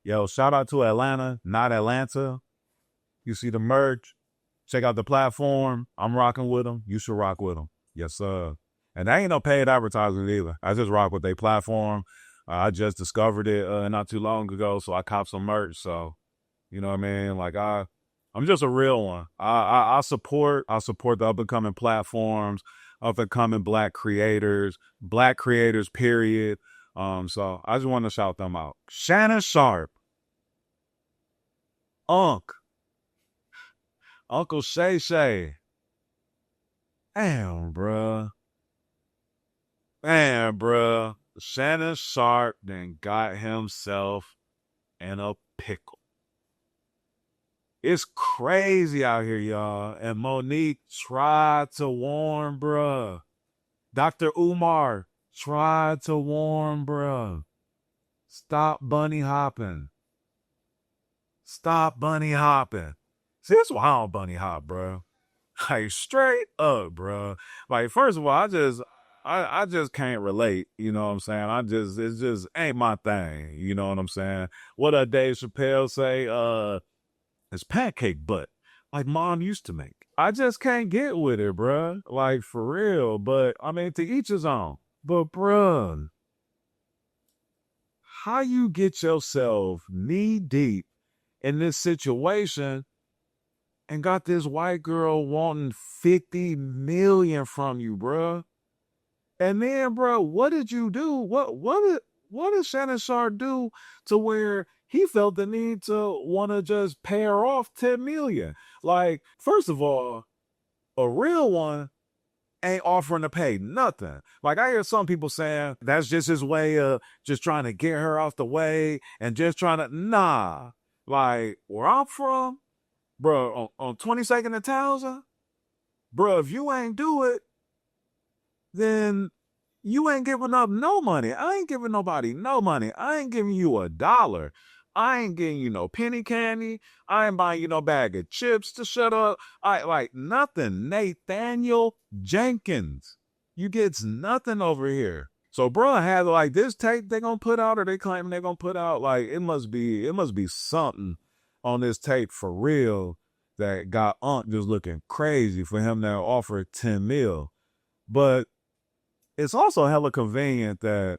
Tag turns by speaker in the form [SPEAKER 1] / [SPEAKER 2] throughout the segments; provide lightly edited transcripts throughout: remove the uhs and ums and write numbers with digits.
[SPEAKER 1] Yo, shout out to Atlanta, not Atlanta. You see the merch. Check out the platform. I'm rocking with them. You should rock with them. Yes, sir. And they ain't no paid advertising either. I just rock with their platform. I just discovered it not too long ago, so I copped some merch. So, you know what I mean? Like I'm just a real one. I support the up and coming platforms, up and coming black creators, period. So I just want to shout them out. Shannon Sharpe, Uncle Shay Shay. Damn, bruh. Man, bruh. Shannon Sharpe then got himself in a pickle. It's crazy out here, y'all. And Monique tried to warn, bruh. Dr. Umar tried to warn, bruh. Stop bunny hopping. Stop bunny hopping. See, that's why I don't bunny hop, bro. Like, straight up, bro. Like, first of all, I just can't relate. You know what I'm saying? It just ain't my thing. You know what I'm saying? What Dave Chappelle say? It's pancake butt, like mom used to make. I just can't get with it, bro. Like, for real. But, I mean, to each his own. But, bro, how you get yourself knee deep in this situation and got this white girl wanting 50 million from you, bruh? And then, bruh, what did you do? What did Shannon Sharpe do to where he felt the need to want to just pay her off 10 million? Like, first of all, a real one ain't offering to pay nothing. Like, I hear some people saying that's just his way of just trying to get her off the way and just trying to, nah. Like, where I'm from, bro, on 22nd and Townsend, bro, if you ain't do it, then you ain't giving up no money. I ain't giving nobody no money. I ain't giving you $1. I ain't getting you no penny candy. I ain't buying you no bag of chips to shut up. I like nothing. Nathaniel Jenkins. You gets nothing over here. So, bro, had like this tape they gonna put out, or they claiming they gonna put out. Like, it must be something on this tape for real that got Aunt just looking crazy for him to offer 10 mil. But it's also hella convenient that,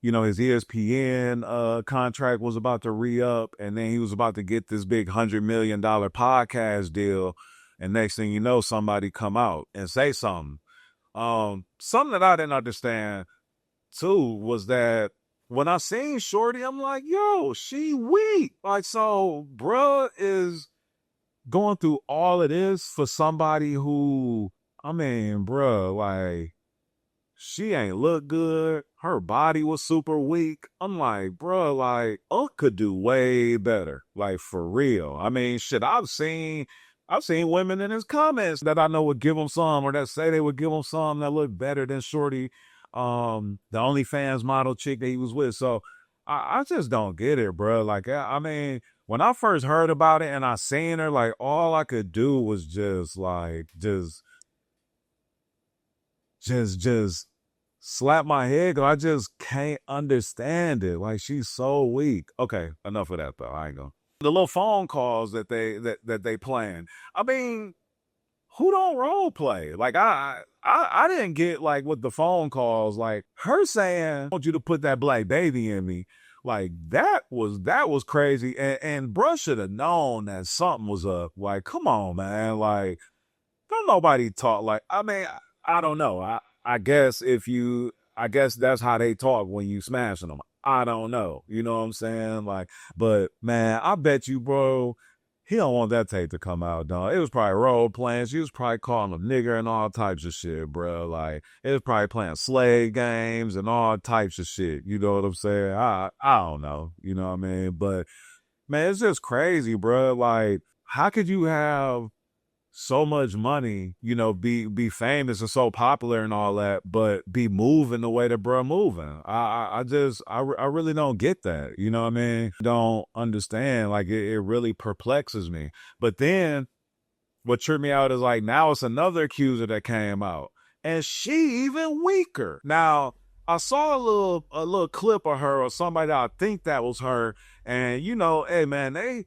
[SPEAKER 1] you know, his ESPN contract was about to re-up, and then he was about to get this big $100 million podcast deal. And next thing you know, somebody come out and say something. Something that I didn't understand too was that when I seen Shorty, I'm like, yo, she weak. Like, so bruh is going through all of this for somebody who, I mean, bruh, like, she ain't look good. Her body was super weak. I'm like, bruh, like, could do way better. Like, for real. I mean, shit, I've seen women in his comments that I know would give him some, or that say they would give him some that look better than Shorty, the OnlyFans model chick that he was with. So I just don't get it, bro. Like, I mean, when I first heard about it and I seen her, like, all I could do was just slap my head, because I just can't understand it. Like, she's so weak. Okay, enough of that though. I ain't gonna. The little phone calls that they plan. I mean, who don't role play? Like, I didn't get, like, with the phone calls, like her saying, I want you to put that black baby in me. Like, that was crazy. And bruh should have known that something was up. Like, come on, man. Like, don't nobody talk like, I mean, I don't know. I guess that's how they talk when you smashing them. I don't know. You know what I'm saying? Like, but man, I bet you, bro, he don't want that tape to come out, dog. It was probably role playing. She was probably calling him nigger and all types of shit, bro. Like, it was probably playing slave games and all types of shit. You know what I'm saying? I don't know. You know what I mean? But man, it's just crazy, bro. Like, how could you have so much money, you know, be famous and so popular and all that, but be moving the way that bruh moving? I really don't get that. You know what I mean? Don't understand. Like, it really perplexes me. But then what tripped me out is, like, now it's another accuser that came out, and she even weaker. Now, I saw a little clip of her or somebody that I think that was her, and hey man, they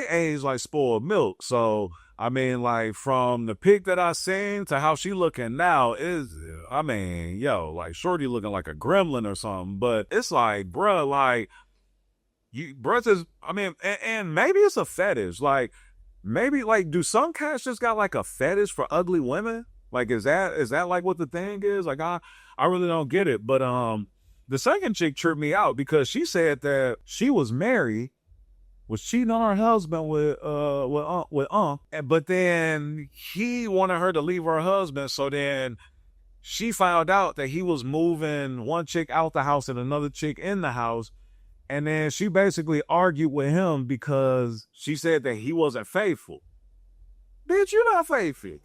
[SPEAKER 1] age like spoiled milk. So I mean, like from the pic that I seen to how she looking now is, I mean, like shorty looking like a gremlin or something. But it's like, bruh, like bruh, I mean, and maybe it's a fetish. Like maybe like do some cats just got like a fetish for ugly women? Like is that like what the thing is? Like I really don't get it. But the second chick tripped me out because she said that she was married, was cheating on her husband but then he wanted her to leave her husband. So then she found out that he was moving one chick out the house and another chick in the house. And then she basically argued with him because she said that he wasn't faithful. Bitch, you're not faithful.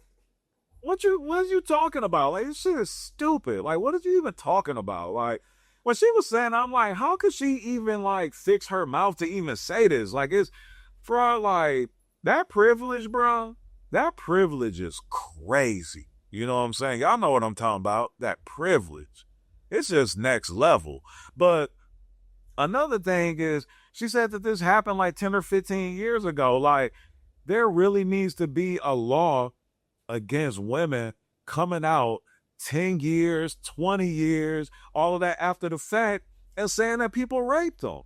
[SPEAKER 1] What are you talking about? Like, this shit is stupid. Like, what are you even talking about? Like, when she was saying, I'm like, how could she even like fix her mouth to even say this? Like, it's bro, like that privilege, bro. That privilege is crazy. You know what I'm saying? Y'all know what I'm talking about. That privilege. It's just next level. But another thing is, she said that this happened like 10 or 15 years ago. Like, there really needs to be a law against women coming out 10 years, 20 years, all of that after the fact and saying that people raped them.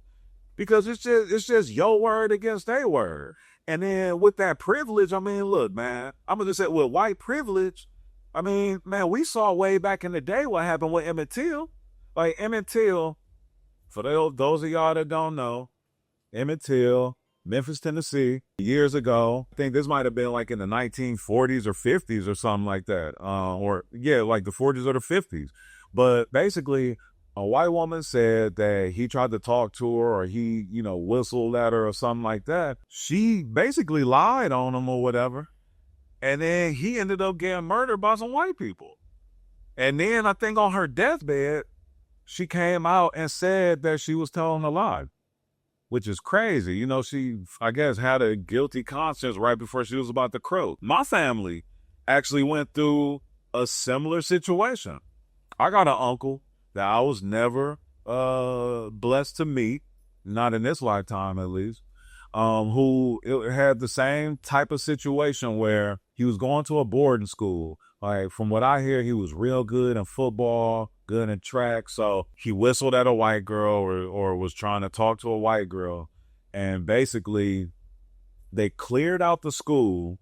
[SPEAKER 1] Because it's just your word against their word. And then with that privilege, I mean, look, man, I'm gonna just say with white privilege, I mean, man, we saw way back in the day what happened with Emmett Till. Like Emmett Till, for those of y'all that don't know, Emmett Till, Memphis, Tennessee, years ago. I think this might have been like in the 1940s or 50s or something like that. Like the 40s or the 50s. But basically, a white woman said that he tried to talk to her or he, whistled at her or something like that. She basically lied on him or whatever. And then he ended up getting murdered by some white people. And then I think on her deathbed, she came out and said that she was telling a lie, which is crazy. She, I guess, had a guilty conscience right before she was about to croak. My family actually went through a similar situation. I got an uncle that I was never blessed to meet, not in this lifetime at least, who had the same type of situation where he was going to a boarding school. Like, from what I hear, he was real good in football, good in track. So he whistled at a white girl or was trying to talk to a white girl. And basically, they cleared out the school.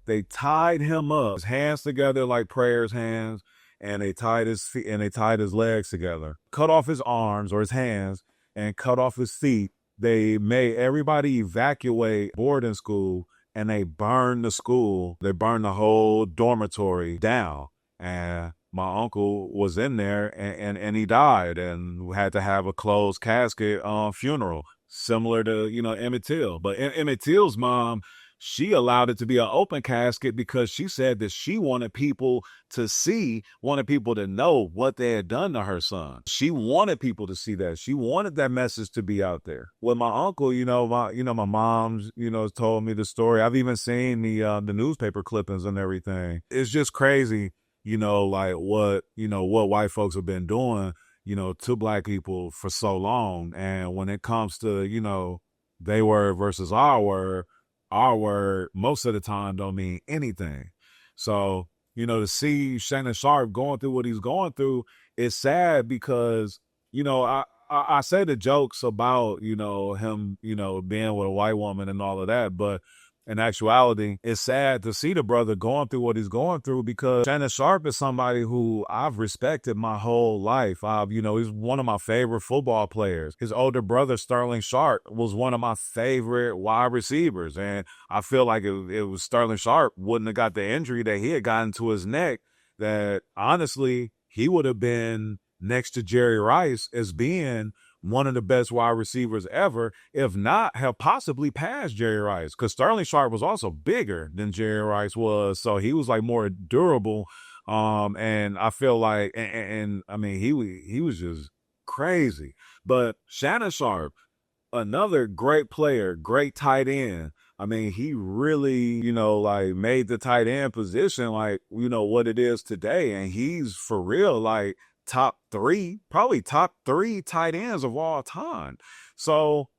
[SPEAKER 1] They tied him up, his hands together like prayers hands, and they tied his feet and they tied his legs together, cut off his arms or his hands and cut off his feet. They made everybody evacuate boarding school and they burned the school. They burned the whole dormitory down. And my uncle was in there and he died and had to have a closed casket funeral, similar to, Emmett Till. But Emmett Till's mom, she allowed it to be an open casket because she said that she wanted people to see, wanted people to know what they had done to her son. She wanted people to see that. She wanted that message to be out there. With my uncle, my mom's, told me the story. I've even seen the newspaper clippings and everything. It's just crazy, like what white folks have been doing, to black people for so long. And when it comes to, they word versus our word most of the time don't mean anything. So, to see Shannon Sharpe going through what he's going through, it's sad because, I say the jokes about, him, being with a white woman and all of that, but in actuality, it's sad to see the brother going through what he's going through because Shannon Sharpe is somebody who I've respected my whole life. He's one of my favorite football players. His older brother, Sterling Sharpe, was one of my favorite wide receivers. And I feel like it was Sterling Sharpe wouldn't have got the injury that he had gotten to his neck, that honestly, he would have been next to Jerry Rice as being one of the best wide receivers ever, if not have possibly passed Jerry Rice, because Sterling Sharpe was also bigger than Jerry Rice was. So he was like more durable. And I feel like, and I mean, he was just crazy. But Shannon Sharpe, another great player, great tight end. I mean, he really, like made the tight end position like, what it is today. And he's for real, like probably top three tight ends of all time. So,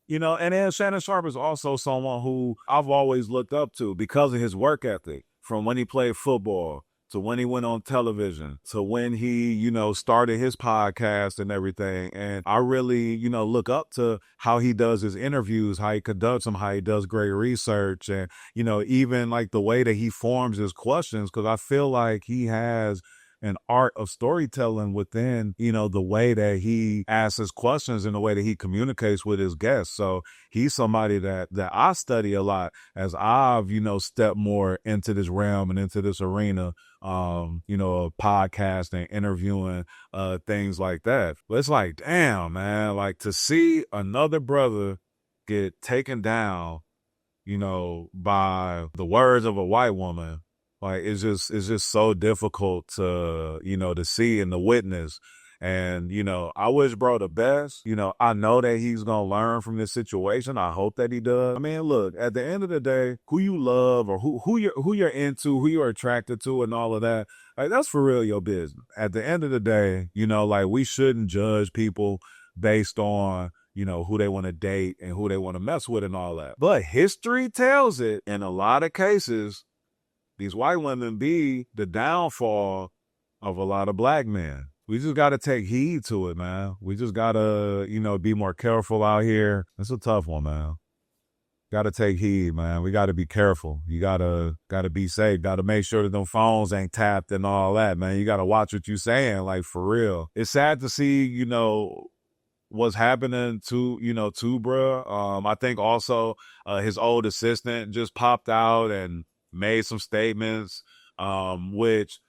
[SPEAKER 1] and then Shannon Sharpe is also someone who I've always looked up to because of his work ethic, from when he played football to when he went on television to when he, started his podcast and everything. And I really, look up to how he does his interviews, how he conducts them, how he does great research, and, even like the way that he forms his questions, because I feel like he has an art of storytelling within, the way that he asks his questions and the way that he communicates with his guests. So he's somebody that I study a lot as I've, stepped more into this realm and into this arena, podcasting, interviewing, things like that. But it's like, damn, man, like to see another brother get taken down, by the words of a white woman. Like it's just so difficult to, to see and to witness. And, I wish bro the best. I know that he's going to learn from this situation. I hope that he does. I mean, look, at the end of the day, who you love or who you're into, who you're attracted to and all of that, like that's for real your business. At the end of the day, like we shouldn't judge people based on, who they want to date and who they want to mess with and all that. But history tells it in a lot of cases, these white women be the downfall of a lot of black men. We just got to take heed to it, man. We just got to, be more careful out here. It's a tough one, man. Got to take heed, man. We got to be careful. You got to be safe. Got to make sure that them phones ain't tapped and all that, man. You got to watch what you saying, like for real. It's sad to see, what's happening to bruh. I think also his old assistant just popped out and made some statements, which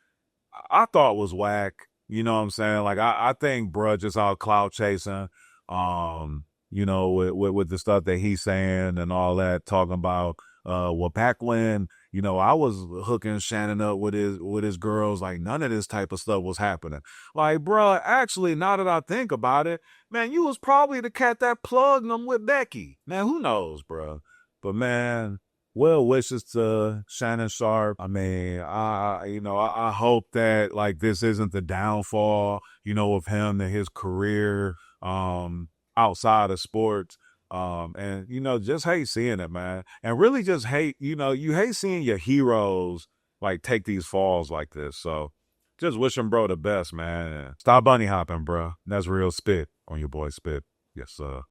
[SPEAKER 1] I thought was whack. You know what I'm saying? Like, I think bruh just out clout chasing, with the stuff that he's saying and all that, talking about, well, back when, I was hooking Shannon up with his girls, like none of this type of stuff was happening. Like, bruh, actually, now that I think about it, man, you was probably the cat that plugged them with Becky. Man, who knows, bruh? But man, well wishes to Shannon Sharpe. I mean, I hope that like this isn't the downfall, of him and his career, outside of sports. And just hate seeing it, man. And really just hate, you hate seeing your heroes like take these falls like this. So just wish him bro the best, man. And stop bunny hopping, bro. That's real spit on your boy Spit. Yes, sir.